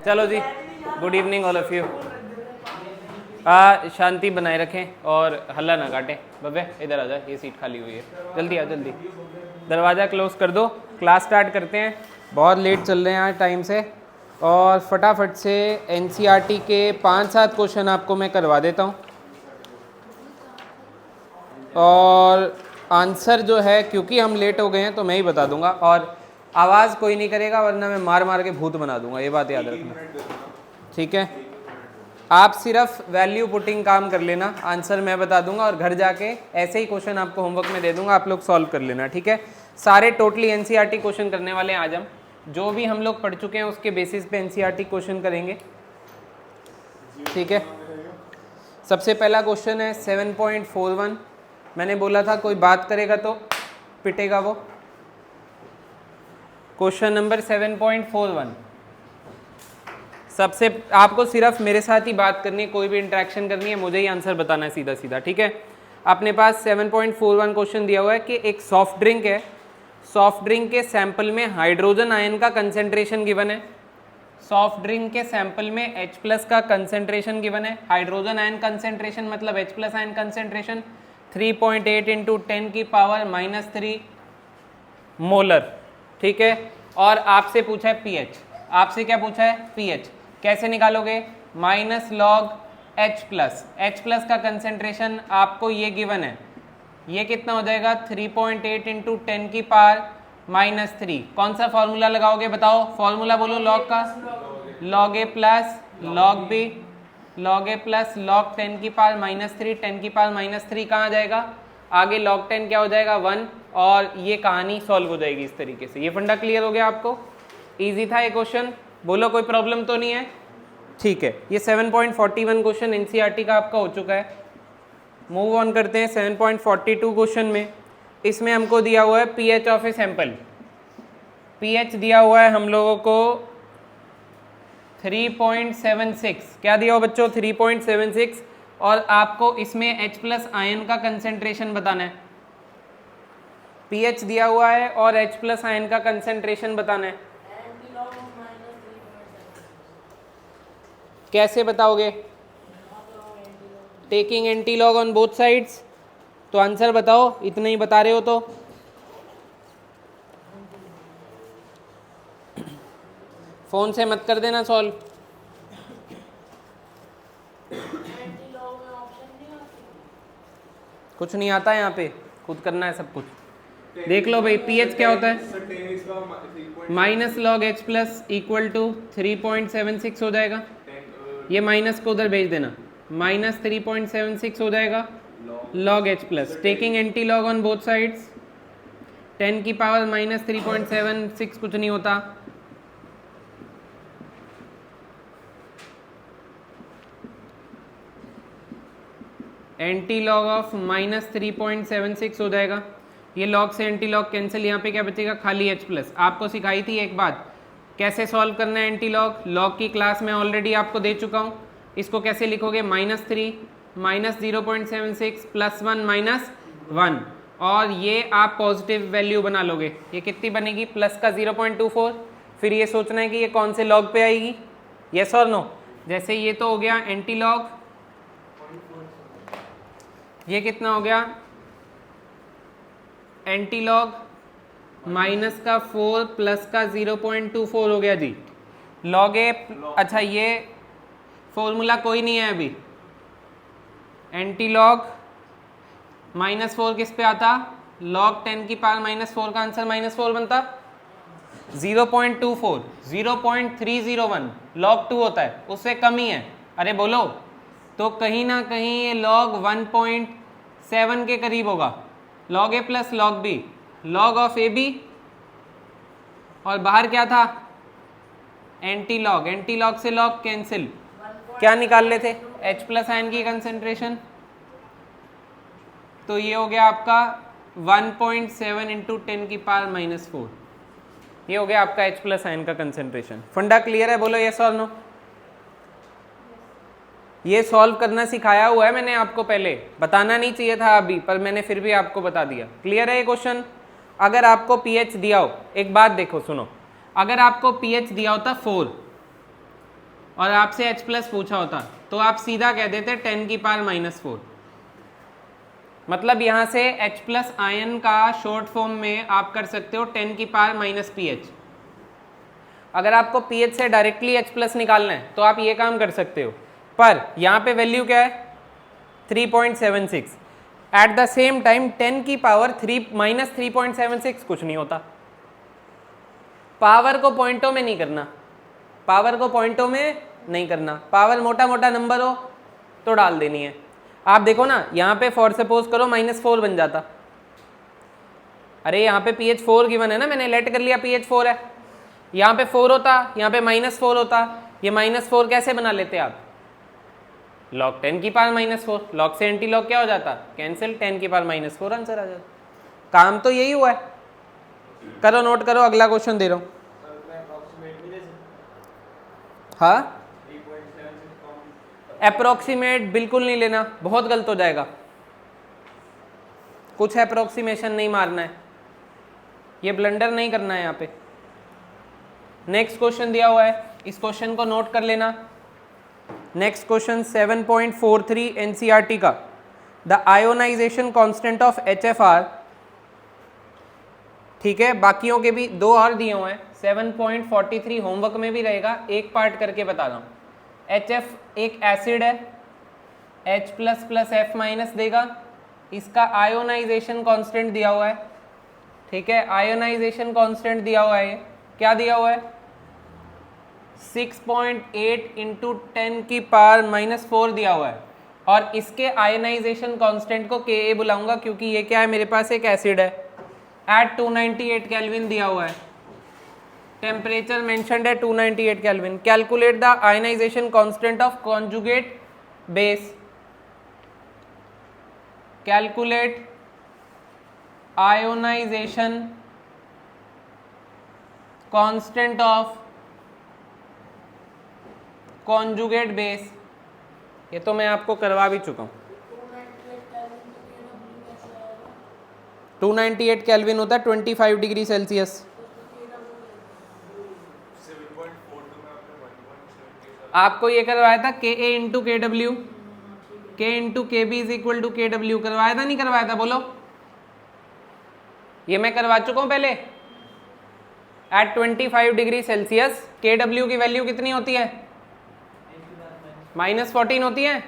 चलो जी, good evening all of you. शांति बनाए रखें और हल्ला ना काटें। बब्बे इधर आ जा, ये सीट खाली हुई है, जल्दी आ जल्दी। दरवाज़ा क्लोज कर दो, क्लास स्टार्ट करते हैं। बहुत लेट चल रहे हैं आज टाइम से, और फटाफट से एनसीईआरटी के 5-7 क्वेश्चन आपको मैं करवा देता हूँ, और आंसर जो है क्योंकि हम लेट हो गए हैं तो मैं ही बता दूंगा, और आवाज़ कोई नहीं करेगा वरना मैं मार मार के भूत बना दूंगा, ये बात याद रखना, ठीक है। आप सिर्फ वैल्यू पुटिंग काम कर लेना, आंसर मैं बता दूंगा और घर जाके ऐसे ही क्वेश्चन आपको होमवर्क में दे दूंगा, आप लोग सॉल्व कर लेना, ठीक है। सारे टोटली एनसीईआरटी क्वेश्चन करने वाले हैं आज हम, जो भी हम लोग पढ़ चुके हैं उसके बेसिस पे एनसीईआरटी क्वेश्चन करेंगे, ठीक है। सबसे पहला क्वेश्चन है 7.41। मैंने बोला था कोई बात करेगा तो पिटेगा वो। Question number 7.41। सबसे आपको सिर्फ मेरे साथ ही बात करनी है, कोई भी इंटरेक्शन करनी है, मुझे ही आंसर बताना है सीधा सीधा, ठीक है। अपने पास 7.41 क्वेश्चन दिया हुआ है कि एक सॉफ्ट ड्रिंक है, सॉफ्ट ड्रिंक के सैंपल में हाइड्रोजन आयन का कंसेंट्रेशन गिवन है। सॉफ्ट ड्रिंक के सैंपल में H+ का कंसेंट्रेशन गिवन है, हाइड्रोजन आयन कंसेंट्रेशन मतलब H+ आयन कंसेंट्रेशन 3.8 × 10⁻³ मोलर, ठीक है। और आपसे पूछा है pH, आपसे क्या पूछा है pH, कैसे निकालोगे, -log H+ का कंसेंट्रेशन आपको ये गिवन है, ये कितना हो जाएगा 3.8 × 10⁻³ कौन सा फॉर्मूला लगाओगे बताओ, फॉर्मूला बोलो लॉग का, log A + log B log A + log 10⁻³ 10⁻³ कहाँ जाएगा, आगे log 10 क्या हो जाएगा 1, और ये कहानी सॉल्व हो जाएगी इस तरीके से। ये फंडा क्लियर हो गया आपको, इजी था ये क्वेश्चन, बोलो कोई प्रॉब्लम तो नहीं है, ठीक है। ये 7.41 क्वेश्चन एनसीईआरटी का आपका हो चुका है। मूव ऑन करते हैं 7.42 क्वेश्चन में। इसमें हमको दिया हुआ है pH of a sample. PH दिया हुआ है हम लोगों को 3.76, क्या दिया हो बच्चों 3.76, और आपको इसमें H+ आयन का कंसेंट्रेशन बताना है। पीएच दिया हुआ है और H+ आयन का कंसेंट्रेशन बताना है। कैसे बताओगे, taking antilog on both sides, तो आंसर बताओ, इतना ही बता रहे हो तो। फोन से मत कर देना सॉल्व, कुछ नहीं आता है यहाँ पे, खुद करना है सब कुछ। देख लो भाई पीएच क्या होता है, -log H+ = 3.76 हो जाएगा, ये माइनस को उधर भेज देना, -3.76 हो जाएगा log H+, taking anti log on both sides 10⁻³ कुछ नहीं होता, एंटी लॉग ऑफ -3.76 हो जाएगा, ये लॉग से एंटी लॉग कैंसिल, यहाँ पे क्या बचेगा खाली H+। आपको सिखाई थी एक बात कैसे सॉल्व करना है एंटी लॉग, लॉग की क्लास में ऑलरेडी आपको दे चुका हूँ। इसको कैसे लिखोगे, -3 -0.76 +1 -1, और ये आप पॉजिटिव वैल्यू बना लोगे, ये कितनी बनेगी प्लस का 0.24। फिर ये सोचना है कि ये कौन से लॉग पे आएगी, यस और नो। जैसे ये तो हो गया एंटी लॉग, ये कितना हो गया एंटी लॉग -4 प्लस का 0.24 हो गया जी, log A। अच्छा ये फॉर्मूला कोई नहीं है अभी, एंटी लॉग -4 किस पे आता, log 10⁻⁻4 का आंसर -4 बनता, 0.24 0.301 log 2 होता है, उससे कम ही है, अरे बोलो, तो कहीं ना कहीं ये log 1.7 के करीब होगा, log A + log B log of AB, और बाहर क्या था एंटी लॉग, एंटी लॉग से लॉग कैंसिल, क्या निकाल लेते H+ आयन की कंसेंट्रेशन, तो ये हो गया आपका 1.7 × 10⁻⁻4, ये हो गया आपका H+ आयन का कंसेंट्रेशन। फंडा क्लियर है, बोलो यस और नो। ये सॉल्व करना सिखाया हुआ है मैंने आपको, पहले बताना नहीं चाहिए था अभी, पर मैंने फिर भी आपको बता दिया। क्लियर है ये क्वेश्चन। अगर आपको पीएच दिया हो, एक बात देखो सुनो, अगर आपको पीएच दिया होता 4, और आपसे H+ पूछा होता तो आप सीधा कह देते 10⁻⁻⁴। मतलब यहाँ से H+ आयन का शॉर्ट फॉर्म में आप कर सकते हो 10⁻⁻pH। अगर आपको pH से डायरेक्टली H+ निकालना है तो आप ये काम कर सकते हो, पर यहाँ पे वैल्यू क्या है 3.76। एट द सेम टाइम 10⁻³ कुछ नहीं होता। पावर को पॉइंटों में नहीं करना, पावर को पॉइंटों में नहीं करना, पावर मोटा मोटा नंबर हो तो डाल देनी है। आप देखो ना, यहाँ पे फॉर सपोज करो -4 बन जाता। अरे यहाँ पे pH 4 गिवन है ना, मैंने लेट कर लिया pH 4 है। यहाँ पे 4 होता, यहाँ पे -4 होता। ये -4 कैसे बना लेते आप? log 10⁻⁻⁴। log से एंटी लॉग क्या हो जाता? कैंसिल, 10⁻⁻⁴ आंसर आ जाता। काम तो यही हुआ है। करो, नोट करो, अगला क्वेश्चन दे रहा हूँ। हाँ, अप्रोक्सीमेट बिल्कुल नहीं लेना, बहुत गलत हो जाएगा। कुछ अप्रोक्सीमेशन नहीं मारना है, ये ब्लंडर नहीं करना है यहाँ पे। नेक्स्ट क्वेश्चन दिया हुआ है, इस क्वेश्चन को नोट कर लेना। नेक्स्ट क्वेश्चन 7.43 एनसीईआरटी का, the ionisation constant of HFR। ठीक है, बाकियों के भी 2 और दिए हुए हैं। 7.43 होमवर्क में भी रहेगा, एक पार्ट करके बता रहा हूँ। HF एक एसिड है, H++F- देगा। इसका आयोनाइजेशन कांस्टेंट दिया हुआ है। ठीक है, आयोनाइजेशन कांस्टेंट दिया हुआ है। क्या दिया हुआ है? 6.8 × 10⁻⁻⁴ दिया हुआ है। और इसके आयोनाइजेशन कांस्टेंट को Ka बुलाऊंगा, क्योंकि ये क्या है, मेरे पास एक एसिड है। एट 298 केल्विन दिया हुआ है। टेम्परेचर मेंशन्ड है 298 kelvin. Calculate the ionisation constant of conjugate base. Calculate ionisation constant of conjugate base. ये तो मैं आपको करवा भी चुका हूं। 298 केल्विन होता है 25 डिग्री सेल्सियस। आपको ये करवाया था Ka × Kw, K × Kb = Kw। करवाया था नहीं करवाया था? बोलो। ये मैं करवा चुका हूं पहले। एट 25 डिग्री सेल्सियस Kw की वैल्यू कितनी होती है? -14 होती है।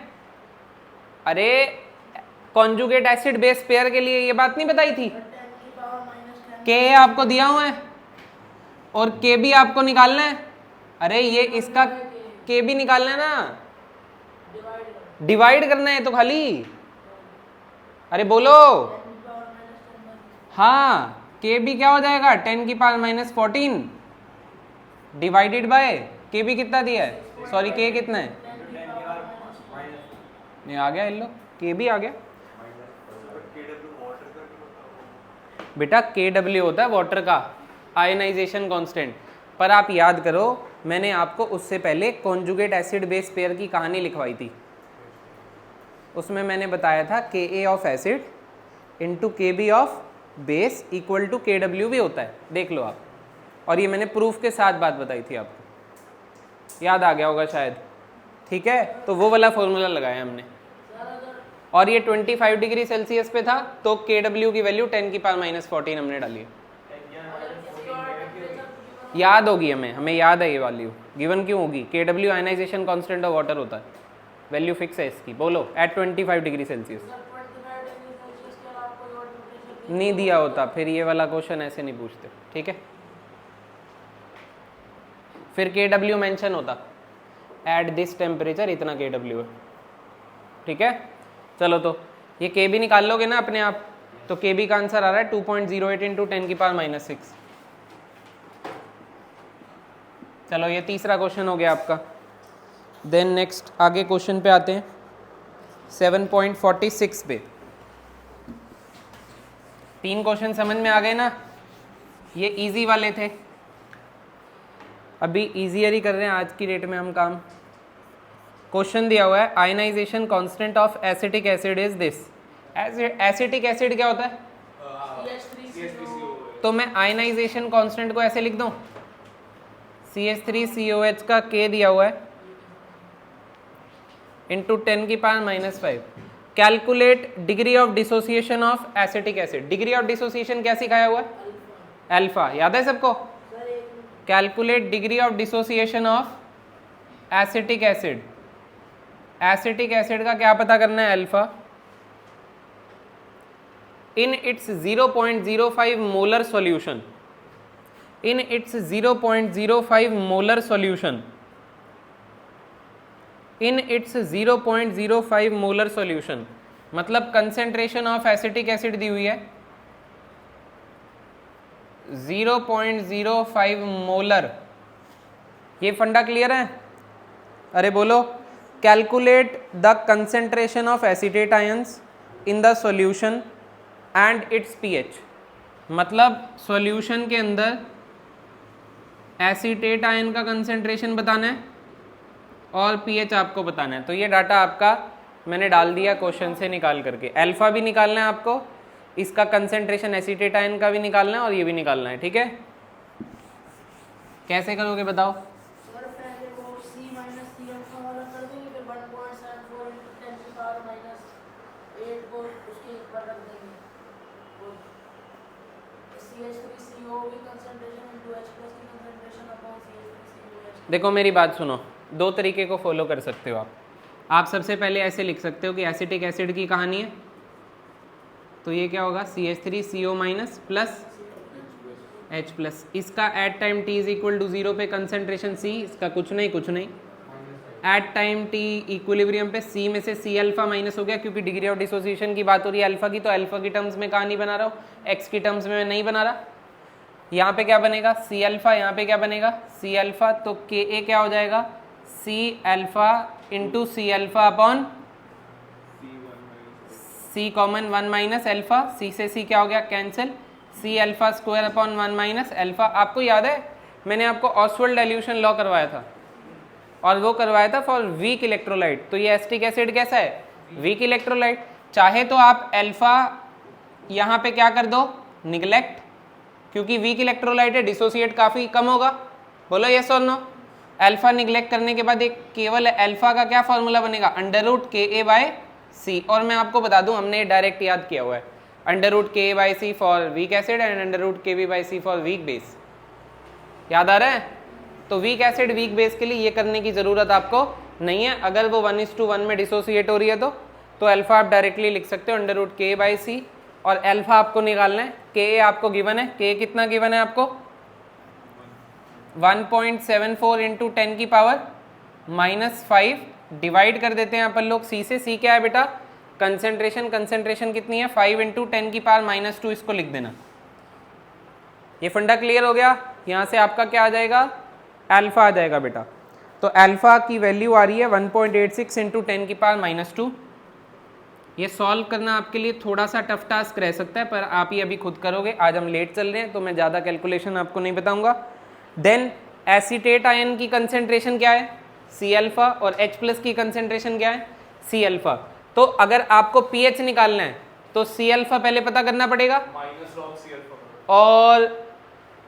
अरे कॉन्जुगेट एसिड बेस पेयर के लिए ये बात नहीं बताई थी? Ka आपको दिया हुआ है और Kb आपको निकालना है। अरे ये इसका Kb निकालना है ना, डिवाइड करना है तो खाली। अरे बोलो। हाँ, Kb क्या हो जाएगा? 10⁻⁻14 डिवाइडेड बाय Kb कितना दिया है, सॉरी K कितना है? नहीं आ गया, इन लो Kb आ गया बेटा। Kw होता है वाटर का आयनाइजेशन कांस्टेंट। पर आप याद करो, मैंने आपको उससे पहले कॉन्जुगेट एसिड बेस पेयर की कहानी लिखवाई थी। उसमें मैंने बताया था Ka of acid × Kb of base = Kw भी होता है, देख लो आप। और ये मैंने प्रूफ के साथ बात बताई थी आपको, याद आ गया होगा शायद। ठीक है, तो वो वाला फॉर्मूला लगाया हमने। और ये 25 डिग्री सेल्सियस पे था तो Kw की वैल्यू 10⁻⁻14 हमने डाली। याद होगी हमें याद है ये वैल्यू। गिवन क्यों होगी? Kw ionisation constant of water होता है, वैल्यू फिक्स है इसकी। बोलो, एट 25 डिग्री सेल्सियस। नहीं दिया होता फिर ये वाला क्वेश्चन ऐसे नहीं पूछते। ठीक है, फिर Kw मेंशन होता, एट दिस टेम्परेचर इतना Kw है। ठीक है, चलो तो ये Kb निकाल लोगे ना अपने आप, तो Kb का आंसर आ रहा है 2.08 × 10⁻⁻6। चलो ये तीसरा क्वेश्चन हो गया आपका। देन नेक्स्ट आगे क्वेश्चन पे आते हैं 7.46 पे। 3 क्वेश्चन समझ में आ गए ना? ये इजी वाले थे, अभी इजियर ही कर रहे हैं आज की डेट में हम काम। क्वेश्चन दिया हुआ है, ionisation constant of acetic acid is this. Acetic acid क्या होता है? तो मैं आयनाइजेशन कांस्टेंट को ऐसे लिख दूं, CH3COH का K दिया हुआ है इंटू 10 की power -5। Calculate degree of dissociation of acetic acid. Degree of dissociation क्या सिखाया हुआ है? अल्फा। याद है सबको? Calculate degree of dissociation of acetic acid. Acetic acid का क्या पता करना है? Alpha. In its 0.05 molar solution, in its 0.05 molar solution, in its 0.05 molar solution, मतलब कंसेंट्रेशन ऑफ एसिटिक एसिड दी हुई है 0.05 मोलर। ये फंडा क्लियर है? अरे बोलो। Calculate the concentration of acetate ions in the solution and it's pH, मतलब solution के अंदर एसीटेट आयन का कंसेंट्रेशन बताना है और पीएच आपको बताना है। तो ये डाटा आपका मैंने डाल दिया क्वेश्चन से निकाल करके। अल्फा भी निकालना है आपको, इसका कंसेंट्रेशन एसीटेट आयन का भी निकालना है और ये भी निकालना है। ठीक है, कैसे करोगे बताओ? देखो मेरी बात सुनो, दो तरीके को फॉलो कर सकते हो आप सबसे पहले ऐसे लिख सकते हो कि एसिटिक एसिड की कहानी है, तो ये क्या होगा? CH3CO- plus H+। इसका at time t is equal to 0 पे कंसेंट्रेशन C, इसका कुछ नहीं। एट टाइम t इक्विलिब्रियम पे C में से C अल्फा माइनस हो गया, क्योंकि डिग्री ऑफ डिसोसिएशन की बात हो रही है अल्फा की, तो अल्फा की टर्म्स में कहानी बना रहा हूँ, x की टर्म्स में मैं नहीं बना रहा। यहाँ पे क्या बनेगा? C अल्फा, यहाँ पे क्या बनेगा? C alpha. तो Ka क्या हो जाएगा? C alpha into C alpha upon C common 1 minus alpha, C से C क्या हो गया? Cancel. C alpha square upon 1 minus alpha. आपको याद है मैंने आपको ऑसवाल्ड डाइल्यूशन लॉ करवाया था, और वो करवाया था फॉर वीक इलेक्ट्रोलाइट। तो ये एसिटिक एसिड कैसा है? Weak electrolyte. चाहे तो आप अल्फा यहाँ पे क्या कर दो? निगलेक्ट, क्योंकि वीक इलेक्ट्रोलाइट है, डिसोसिएट काफ़ी कम होगा। बोलो यस और नो। अल्फा निगलेक्ट करने के बाद एक केवल अल्फा का क्या फॉर्मूला बनेगा? √Ka/C। और मैं आपको बता दूं, हमने डायरेक्ट याद किया हुआ है, √Ka/C for weak acid and √Kb/C for weak base. याद आ रहा है? तो वीक एसिड वीक बेस के लिए ये करने की ज़रूरत आपको नहीं है। अगर वो 1:1 में डिसोसिएट हो रही है तो अल्फा आप डायरेक्टली लिख सकते हो √Ka/C, और अल्फा आपको निकालना है। Ka आपको गिवन है, Ka कितना गिवन है आपको? 1.74 इंटू 10 की पावर -5। डिवाइड कर देते हैं अपन लोग C से। C क्या है बेटा? कंसेंट्रेशन कितनी है? 5 इंटू 10 की पावर -2, इसको लिख देना। ये फंडा क्लियर हो गया? यहाँ से आपका क्या आ जाएगा? अल्फा आ जाएगा बेटा। तो अल्फा की वैल्यू आ रही है 1.86 इंटू 10 की पावर -2। ये सॉल्व करना आपके लिए थोड़ा सा टफ टास्क रह सकता है, पर आप ही अभी खुद करोगे। आज हम लेट चल रहे हैं तो मैं ज़्यादा कैलकुलेशन आपको नहीं बताऊंगा। देन एसीटेट आयन की कंसेंट्रेशन क्या है? C अल्फा, और H+ की कंसेंट्रेशन क्या है? C alpha. तो अगर आपको pH निकालना है तो C अल्फा पहले पता करना पड़ेगा, और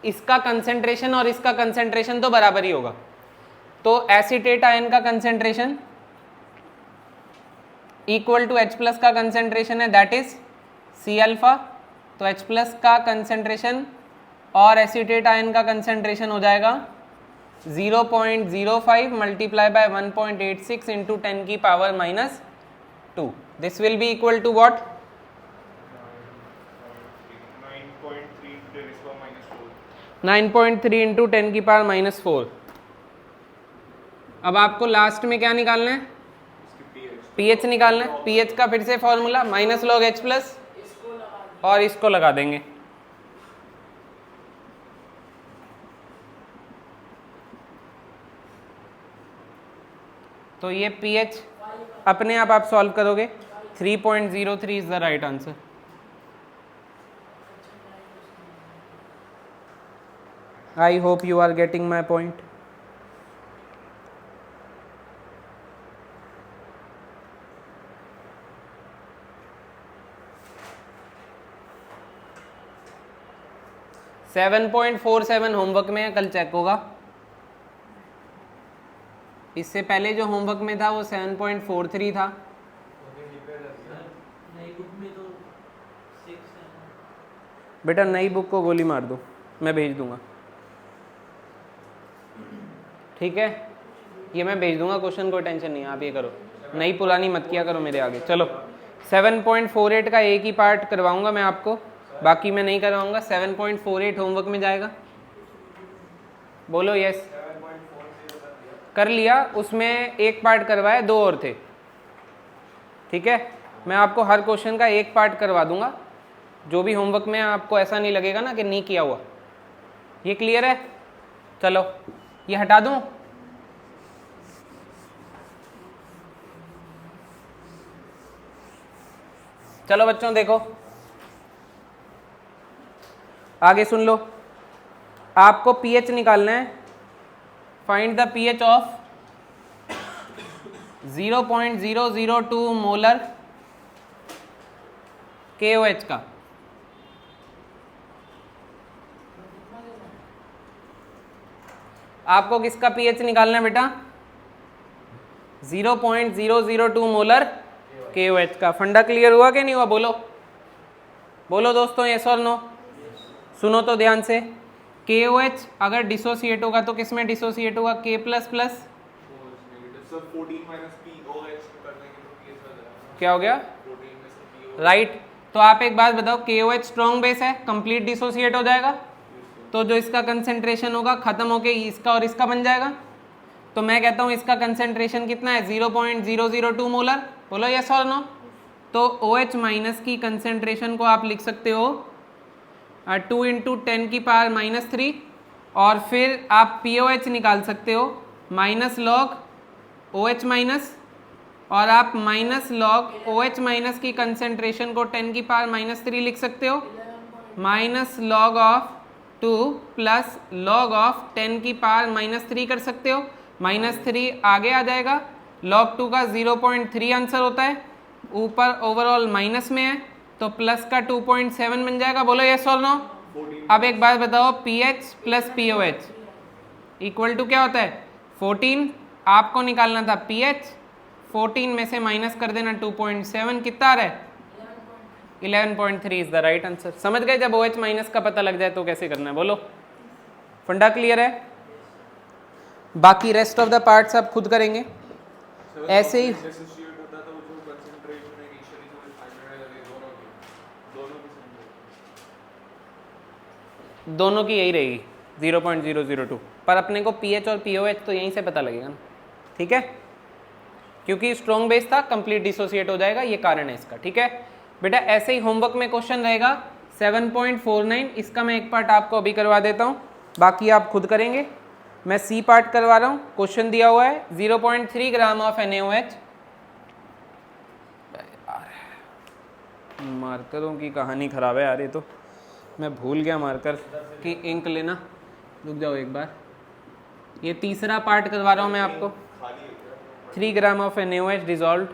इसका कंसेंट्रेशन और इसका कंसेंट्रेशन तो बराबर ही होगा। तो एसीटेट आयन का कंसेंट्रेशन इक्वल टू H+ का कंसेंट्रेशन है, दैट इज C अल्फा। तो H+ का कंसेंट्रेशन और एसीटेट आयन का कंसेंट्रेशन हो जाएगा 0.05 मल्टीप्लाई बाय 1.86 इंटू 10 की power -2। This will be equal to what? 9.3 into 10 की पावर -4। अब आपको लास्ट में क्या निकालना है? pH निकालना है। pH का फिर से फॉर्मूला -log H+, और इसको लगा देंगे। तो ये pH अपने आप सॉल्व करोगे। 3.03 is the right answer. I hope you are getting my point. $7.47 homework में है, कल चेक होगा। इससे पहले जो होमवर्क में था वो 7.43 था। बेटा नई बुक को गोली मार दो, मैं भेज दूंगा, ठीक है, ये मैं भेज दूंगा क्वेश्चन, कोई टेंशन नहीं है, आप ये करो, नई पुरानी मत किया करो मेरे आगे। चलो 7.48 का एक ही पार्ट करवाऊंगा मैं आपको, बाकी मैं नहीं करवाऊंगा। 7.48 होमवर्क में जाएगा, बोलो यस। कर लिया, उसमें एक पार्ट करवाया, 2 और थे, ठीक है। मैं आपको हर क्वेश्चन का एक पार्ट करवा दूंगा, जो भी होमवर्क में आपको ऐसा नहीं लगेगा ना कि नहीं किया हुआ। ये क्लियर है? चलो ये हटा दूं। चलो बच्चों देखो आगे सुन लो, आपको पीएच निकालना है। Find the pH of 0.002 molar KOH का। आपको किसका पीएच निकालना है बेटा? 0.002 मोलर KOH का। फंडा क्लियर हुआ कि नहीं हुआ? बोलो बोलो दोस्तों, यस और नो। सुनो तो ध्यान से, KOH अगर डिसोसिएट होगा तो किस में डिसोसिएट होगा? K प्लस प्लस क्या हो गया? राइट। तो आप एक बात बताओ, KOH स्ट्रॉन्ग बेस है, कंप्लीट डिसोसिएट हो जाएगा, तो जो इसका कंसेंट्रेशन होगा खत्म होके इसका और इसका बन जाएगा। तो मैं कहता हूँ इसका कंसेंट्रेशन कितना है? 0.002 मोलर। बोलो यस और नो। तो OH माइनस की कंसेंट्रेशन को आप लिख सकते हो 2 × 10⁻³ और फिर आप POH निकाल सकते हो माइनस लॉग OH माइनस, और आप माइनस लॉग OH माइनस की कंसेंट्रेशन को 10⁻³ लिख सकते हो minus log of 2 plus log of 10⁻³ कर सकते हो। -3 आगे आ जाएगा, log 2 का 0.3 आंसर होता है, ऊपर ओवरऑल माइनस में है तो प्लस का 2.7 बन जाएगा। बोलो यस और नो। अब एक बात बताओ, pH plus POH equal to क्या होता है? 14। आपको निकालना था पीएच, 14 में से माइनस कर देना 2.7, कितना आ रहा है? 11.3 इज द राइट आंसर। समझ गए? जब OH माइनस का पता लग जाए तो कैसे करना है। बोलो फंडा क्लियर है? बाकी रेस्ट ऑफ द पार्ट्स आप खुद करेंगे ऐसे ही। दोनों की यही रहेगी 0.002, पर अपने को पीएच और POH तो यहीं से पता लगेगा ना, ठीक है, क्योंकि स्ट्रॉन्ग बेस था, कंप्लीट डिसोसिएट हो जाएगा, ये कारण है इसका, ठीक है बेटा। ऐसे ही होमवर्क में क्वेश्चन रहेगा 7.49, इसका मैं एक पार्ट आपको अभी करवा देता हूँ, बाकी आप खुद करेंगे। मैं सी पार्ट करवा रहा हूँ। क्वेश्चन दिया हुआ है 0.3 ग्राम ऑफ NaOH। मार्करों की कहानी खराब है यार, ये तो मैं भूल गया मार्कर की इंक लेना, रुक जाओ एक बार। ये तीसरा पार्ट करवा रहा हूँ मैं आपको। 3 ग्राम ऑफ NaOH डिजॉल्व।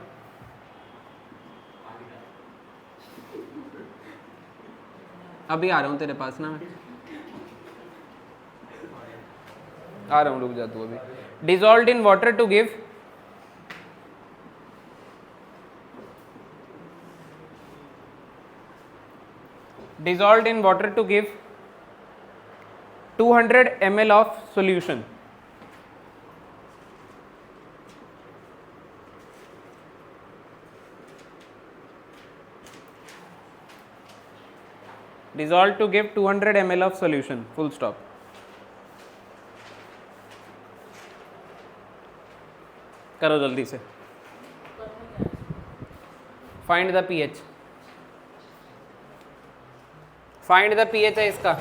अभी आ रहा हूँ तेरे पास ना, मैं आ रहा हूँ, रुक जा तू अभी। Dissolve in water to give dissolved in water to give 200 ml of solution. Dissolved to give 200 ml of solution, full stop. करो जल्दी से। Find the pH. Find the pH है इसका।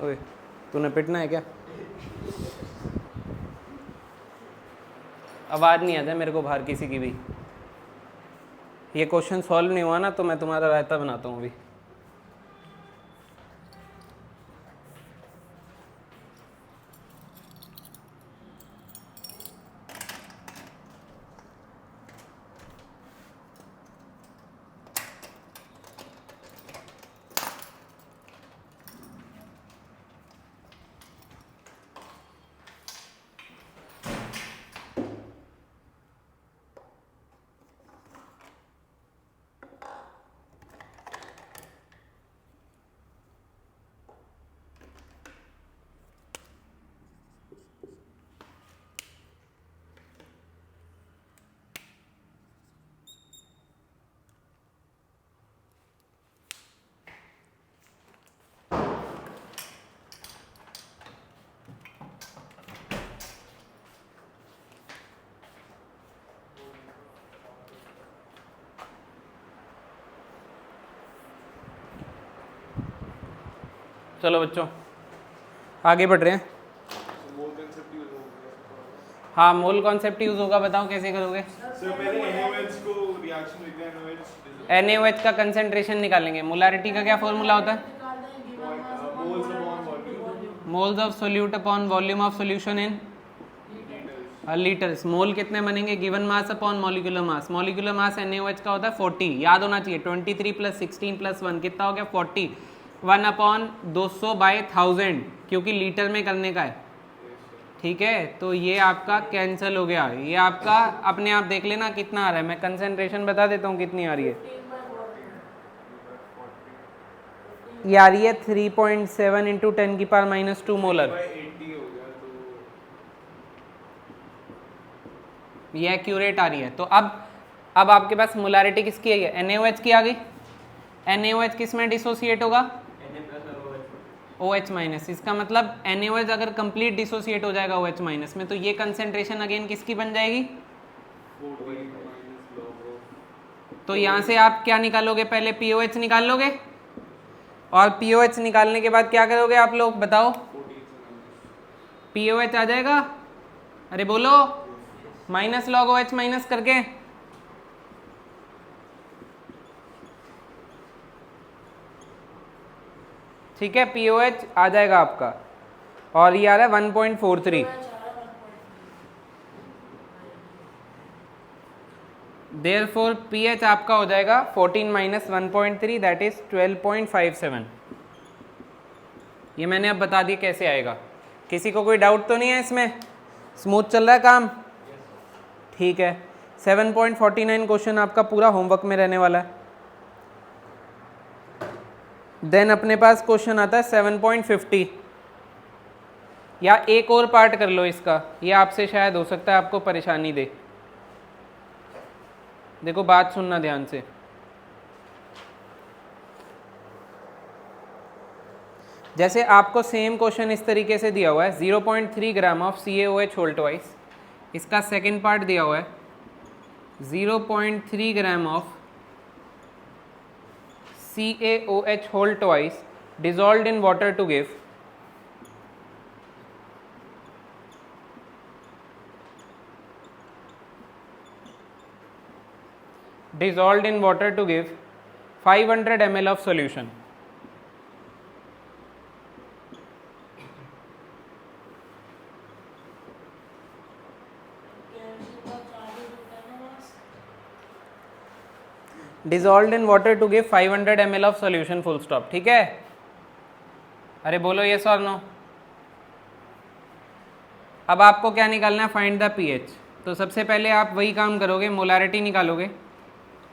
ओए तूने पिटना है क्या? आवाज़ नहीं आता मेरे को बाहर किसी की भी। ये क्वेश्चन सॉल्व नहीं हुआ ना तो मैं तुम्हारा रायता बनाता हूँ अभी। चलो बच्चों आगे बढ़ रहे हैं। हाँ मोल कॉन्सेप्ट यूज होगा, बताओ कैसे करोगे। NaOH का कंसेंट्रेशन निकालेंगे। मोलारिटी का क्या फॉर्मूला होता है? Moles of solute upon volume of solution in litres. Mole कितने बनेंगे? Given mass upon molecular mass. Molecular mass NaOH का होता है 40, याद होना चाहिए। 23 + 16 + 1 कितना हो गया? 40। 1/200/1000 क्योंकि लीटर में करने का है, ठीक है। तो ये आपका कैंसिल हो गया। ये आपका अपने आप देख लेना कितना आ रहा है। मैं कंसेंट्रेशन बता देता हूँ कितनी आ रही है। ये आ रही है 3.7 × 10⁻⁻² मोलर। ये एक्यूरेट आ रही है। तो अब आपके पास मोलारिटी किसकी आई है? NaOH की आ गई। NaOH किस में डिसोसिएट होगा? OH-। इसका मतलब NaOH अगर कंप्लीट डिसोसिएट हो जाएगा OH- में, तो ये कंसेंट्रेशन अगेन किसकी बन जाएगी? तो यहां से आप क्या निकालोगे? पहले POH निकाल लोगे, और POH निकालने के बाद क्या करोगे आप लोग बताओ? POH आ जाएगा, अरे बोलो, -log OH- करके। ठीक है, POH आ जाएगा आपका, और ये आ रहा है 1.43। देयरफॉर pH आपका हो जाएगा 14 - 1.3 दैट इज 12.57। ये मैंने अब बता दिया कैसे आएगा। किसी को कोई डाउट तो नहीं है इसमें? स्मूथ चल रहा है काम? ठीक है। 7.49 क्वेश्चन आपका पूरा होमवर्क में रहने वाला है। देन अपने पास क्वेश्चन आता है 7.50, या एक और पार्ट कर लो इसका, ये आपसे शायद हो सकता है आपको परेशानी दे। देखो बात सुनना ध्यान से। जैसे आपको सेम क्वेश्चन इस तरीके से दिया हुआ है 0.3 gram of CaOH whole twice. इसका सेकेंड पार्ट दिया हुआ है 0.3 gram of CaOH whole twice dissolved in water to give dissolved in water to give 500 ml of solution। dissolved in water to give 500 ml of solution full stop। ठीक है, अरे बोलो yes और no। अब आपको क्या निकालना है? Find the pH। तो सबसे पहले आप वही काम करोगे, मोलारिटी निकालोगे,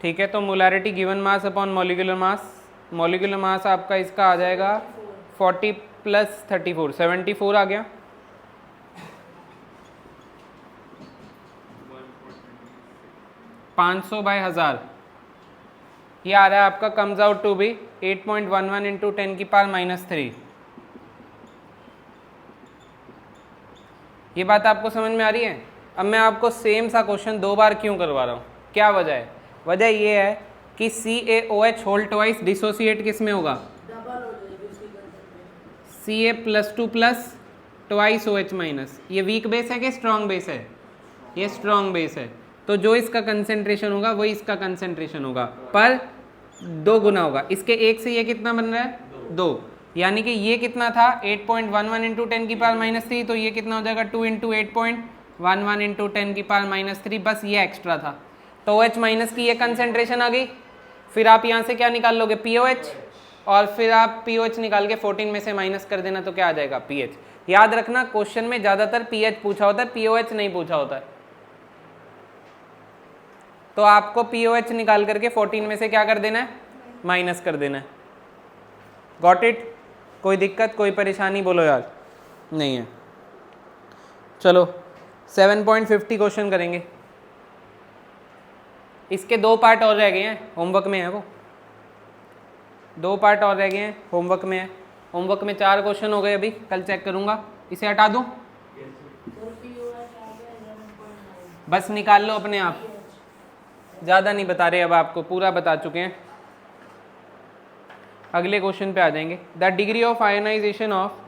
ठीक है। तो molarity given mass upon molecular mass. Molecular मास आपका इसका आ जाएगा 40 + 34 74 आ गया। $500 / 1000 ये आ रहा है आपका, कम्स आउट टू बी 8.11 × 10⁻³ ये बात आपको समझ में आ रही है? अब मैं आपको सेम सा क्वेश्चन 2 बार क्यों करवा रहा हूँ, क्या वजह है? वजह ये है कि CaOH होल ट्वाइस डिसोसिएट किस में होगा? Ca+2+ twice OH-। ये वीक बेस है कि स्ट्रॉन्ग बेस है? ये स्ट्रॉन्ग बेस है। तो जो इसका कंसेंट्रेशन होगा वही इसका कंसेंट्रेशन होगा, पर 2 गुना होगा। इसके एक से ये कितना बन रहा है? 2। यानी कि ये कितना था? 8.11 × 10⁻³ तो ये कितना हो जाएगा? 2 × 8.11 × 10⁻³ बस ये एक्स्ट्रा था। तो OH- की ये कंसेंट्रेशन आ गई। फिर आप यहाँ से क्या निकाल लोगे? POH, और फिर आप POH निकाल के 14 में से माइनस कर देना, तो क्या आ जाएगा? pH। याद रखना क्वेश्चन में ज़्यादातर pH पूछा होता है, POH नहीं पूछा होता है। तो आपको POH निकाल करके 14 में से क्या कर देना है? माइनस कर देना है। Got it? कोई दिक्कत, कोई परेशानी बोलो यार? नहीं है। चलो 7.50 क्वेश्चन करेंगे। इसके 2 पार्ट और रह गए हैं, होमवर्क में है वो। 2 पार्ट और रह गए हैं, होमवर्क में है। होमवर्क में 4 क्वेश्चन हो गए अभी, कल चेक करूंगा। इसे हटा दूं? बस निकाल लो अपने आप, ज़्यादा नहीं बता रहे, अब आपको पूरा बता चुके हैं। अगले क्वेश्चन पे आ जाएंगे। The degree of ionisation of